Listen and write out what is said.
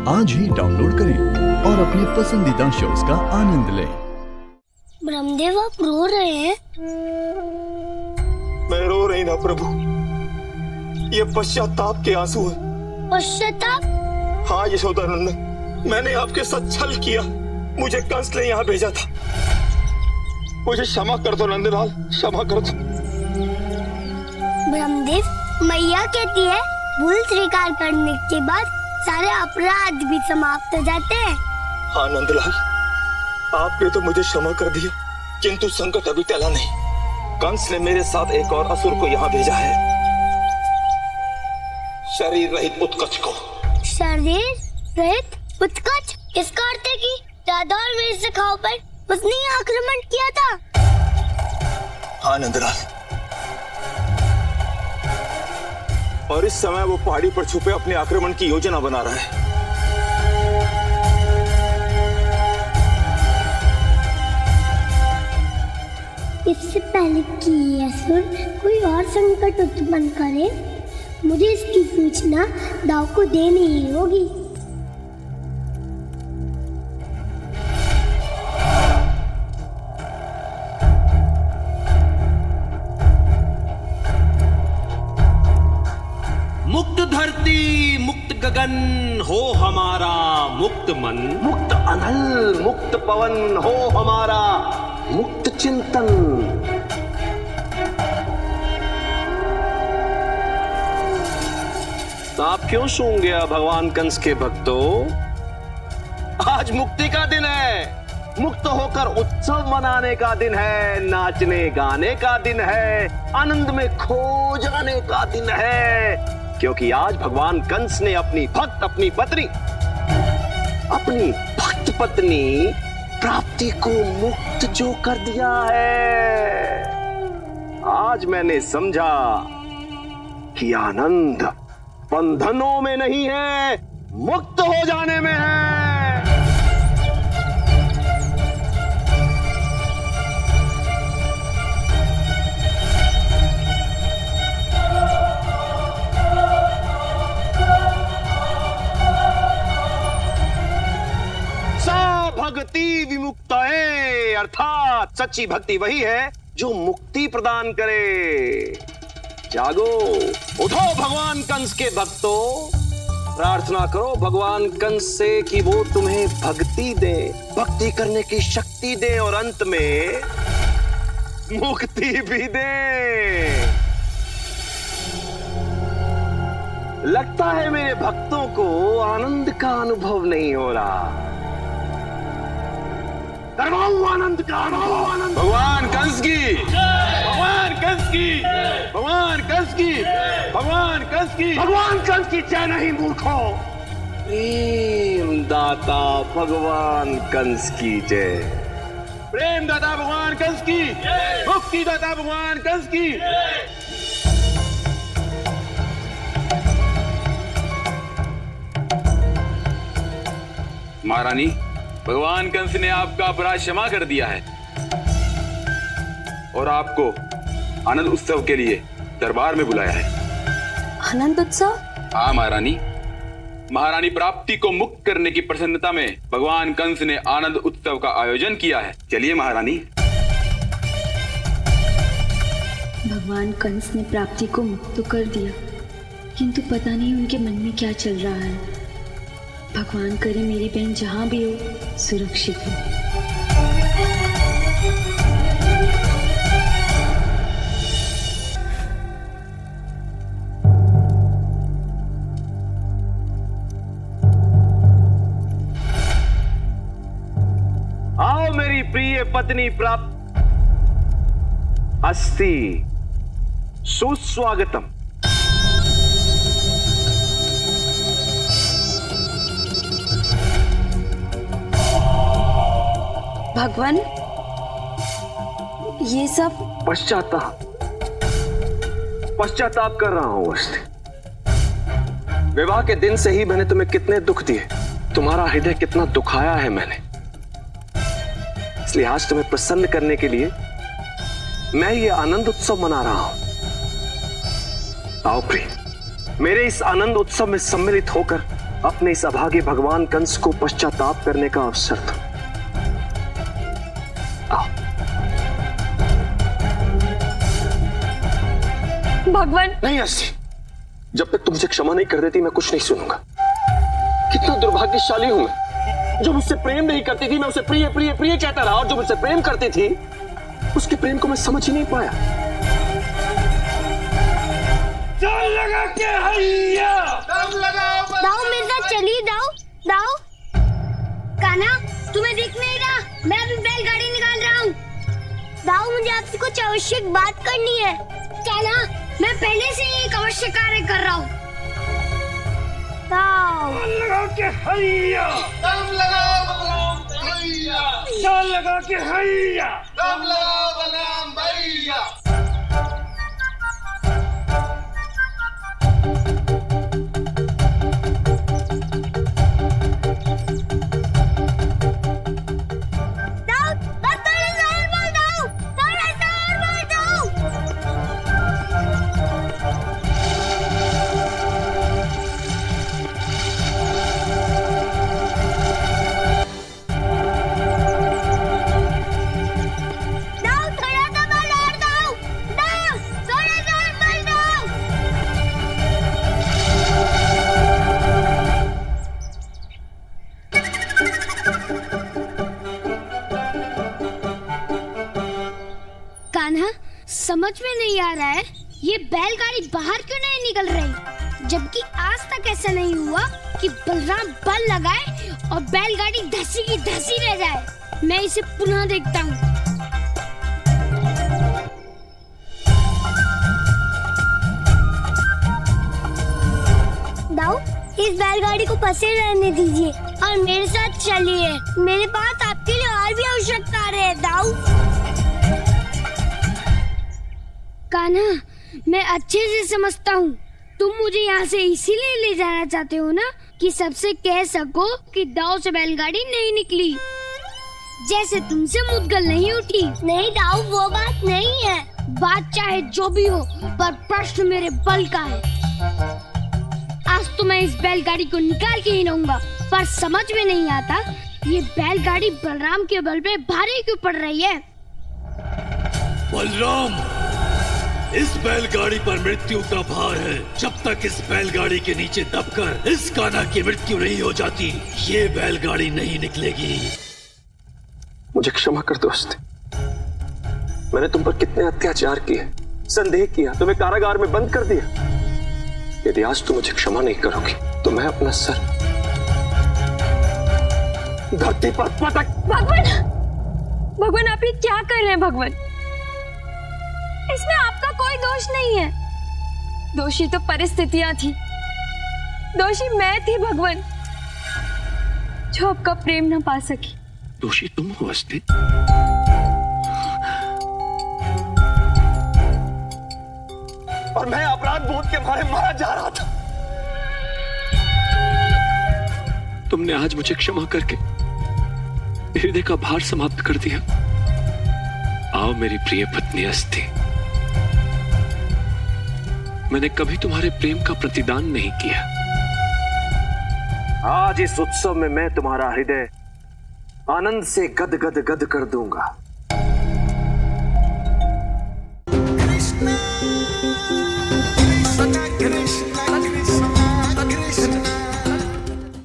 आज ही डाउनलोड करें और अपने पसंदीदा शोज का आनंद लें। ब्रह्मदेव, आप रो रहे हैं? मैं रो रही ना प्रभु, ये पश्चाताप के आंसू हैं। पश्चाताप? हाँ यशोदानंदन, मैंने आपके साथ छल किया। मुझे कंस ने यहाँ भेजा था। मुझे क्षमा कर दो नंदलाल, क्षमा कर दो। ब्रह्मदेव, मैया कहती है भूल स्वीकार करने के बाद सारे अपराध भी समाप्त हो जाते हैं। हाँ नंदलाल, आपने तो मुझे क्षमा कर दिया, किंतु संकट अभी टला नहीं। कंस ने मेरे साथ एक और असुर को यहाँ भेजा है, शरीर रहित उत्कच को। शरीर रहित उत्कच? इसका अर्थ है कि दादा और वीर सखाओं पर उसने ही आक्रमण किया था। हाँ नंदलाल, और इस समय वो पहाड़ी पर छुपे अपने आक्रमण की योजना बना रहा है। इससे पहले कि ये असुर कोई और संकट उत्पन्न करे, मुझे इसकी सूचना दाव को देनी ही होगी। मुक्त धरती मुक्त गगन हो हमारा मुक्त मन, मुक्त अनल मुक्त पवन हो हमारा मुक्त चिंतन। आप क्यों सूंगे भगवान कंस के भक्तों? आज मुक्ति का दिन है, मुक्त होकर उत्सव मनाने का दिन है, नाचने गाने का दिन है, आनंद में खो जाने का दिन है। क्योंकि आज भगवान कंस ने अपनी भक्त पत्नी प्राप्ति को मुक्त जो कर दिया है। आज मैंने समझा कि आनंद बंधनों में नहीं है, मुक्त हो जाने में है। भक्ति विमुक्त है, अर्थात सच्ची भक्ति वही है जो मुक्ति प्रदान करे। जागो, उठो भगवान कंस के भक्तों, प्रार्थना करो भगवान कंस से कि वो तुम्हें भक्ति दे, भक्ति करने की शक्ति दे और अंत में मुक्ति भी दे। लगता है मेरे भक्तों को आनंद का अनुभव नहीं हो रहा। आनंद का आनंद। भगवान कंस की, भगवान कंस की, भगवान कंस की, भगवान कंस की, भगवान कंस की जय नहीं मूर्खो। प्रेम दाता भगवान कंस की जय। प्रेम दाता भगवान कंस की, मुक्ति दाता भगवान कंस की। महारानी, भगवान कंस ने आपका अपराध क्षमा कर दिया है और आपको आनंद उत्सव के लिए दरबार में बुलाया है। आनंद उत्सव? हाँ महारानी, महारानी प्राप्ति को मुक्त करने की प्रसन्नता में भगवान कंस ने आनंद उत्सव का आयोजन किया है। चलिए महारानी। भगवान कंस ने प्राप्ति को मुक्त तो कर दिया, किंतु पता नहीं उनके मन में क्या चल रहा है। भगवान करे मेरी बहन जहां भी हो सुरक्षित हो। आओ मेरी प्रिय पत्नी प्राप्त, अस्ति सुस्वागतम। भगवान, ये सब पश्चाताप कर रहा हूं अस्ति। विवाह के दिन से ही मैंने तुम्हें कितने दुख दिए, तुम्हारा हृदय कितना दुखाया है मैंने। इसलिए आज तुम्हें प्रसन्न करने के लिए मैं ये आनंद उत्सव मना रहा हूं। आओ प्रिय, मेरे इस आनंद उत्सव में सम्मिलित होकर अपने इस अभागे भगवान कंस को पश्चाताप करने का अवसर दो। आओ। भगवान नहीं अस्सी, जब तक तुम मुझे क्षमा नहीं कर देती मैं कुछ नहीं सुनूंगा। कितना दुर्भाग्यशाली हूं मैं। जो मुझसे प्रेम नहीं करती थी मैं उसे प्रिय प्रिय प्रिय कहता रहा, और जो मुझसे प्रेम करती थी उसके प्रेम को मैं समझ ही नहीं पाया। लगा के हैया दाऊ मेरे साथ चलिए। दाऊ दाऊ कान्हा तुम्हें दिख नहीं रहा, मैं अभी बैलगाड़ी निकाल रहा हूँ। दाऊ मुझे आपसे कुछ आवश्यक बात करनी है। कान्हा मैं पहले से ही एक आवश्यक कार्य कर रहा हूँ। दाऊ लगा के हैया दम लगाओ बलराम भैया, दम लगा के हैया दम लगाओ बलराम भैया। कान्हा समझ में नहीं आ रहा है ये बैलगाड़ी बाहर क्यों नहीं निकल रही, जबकि आज तक ऐसा नहीं हुआ कि बलराम बल लगाए और बैलगाड़ी धसी की धसी रह जाए। मैं इसे पुनः देखता हूँ। दाऊ इस बैलगाड़ी को पसे रहने दीजिए और मेरे साथ चलिए। मेरे पास आपके लिए और भी आवश्यक कार्य है। दाऊ कान्हा मैं अच्छे से समझता हूँ तुम मुझे यहाँ से इसीलिए ले जाना चाहते हो ना कि सबसे कह सको कि दाऊ से बैलगाड़ी नहीं निकली, जैसे तुमसे मुद्गल नहीं उठी। नहीं दाऊ वो बात नहीं है। बात चाहे जो भी हो पर प्रश्न मेरे बल का है। आज तो मैं इस बैलगाड़ी को निकाल के ही रहूंगा, पर समझ में नहीं आता ये बैलगाड़ी बलराम के बल पे भारी क्यों पड़ रही है। बलराम इस बैलगाड़ी पर मृत्यु का भार है। जब तक इस बैलगाड़ी के नीचे दबकर इस कान्हा की मृत्यु नहीं हो जाती ये बैलगाड़ी नहीं निकलेगी। मुझे क्षमा कर दोस्त, मैंने तुम पर कितने अत्याचार किए, संदेह किया, तुम्हें कारागार में बंद कर दिया। यदि आज तुम मुझे क्षमा नहीं करोगी तो मैं अपना सर धरती पर पटक। भगवान भगवान आप ये क्या कर रहे हैं भगवान? इसमें आपका कोई दोष नहीं है। दोषी तो परिस्थितियां थी, दोषी मैं थी भगवान जो आपका प्रेम न पा सकी। दोषी तुम हो अस्ति। और मैं अपराध बोध के मारे मारा जा रहा था। तुमने आज मुझे क्षमा करके हृदय का भार समाप्त कर दिया। आओ मेरी प्रिय पत्नी अस्ति, मैंने कभी तुम्हारे प्रेम का प्रतिदान नहीं किया। आज इस उत्सव में मैं तुम्हारा हृदय आनंद से गद गद गद कर दूंगा।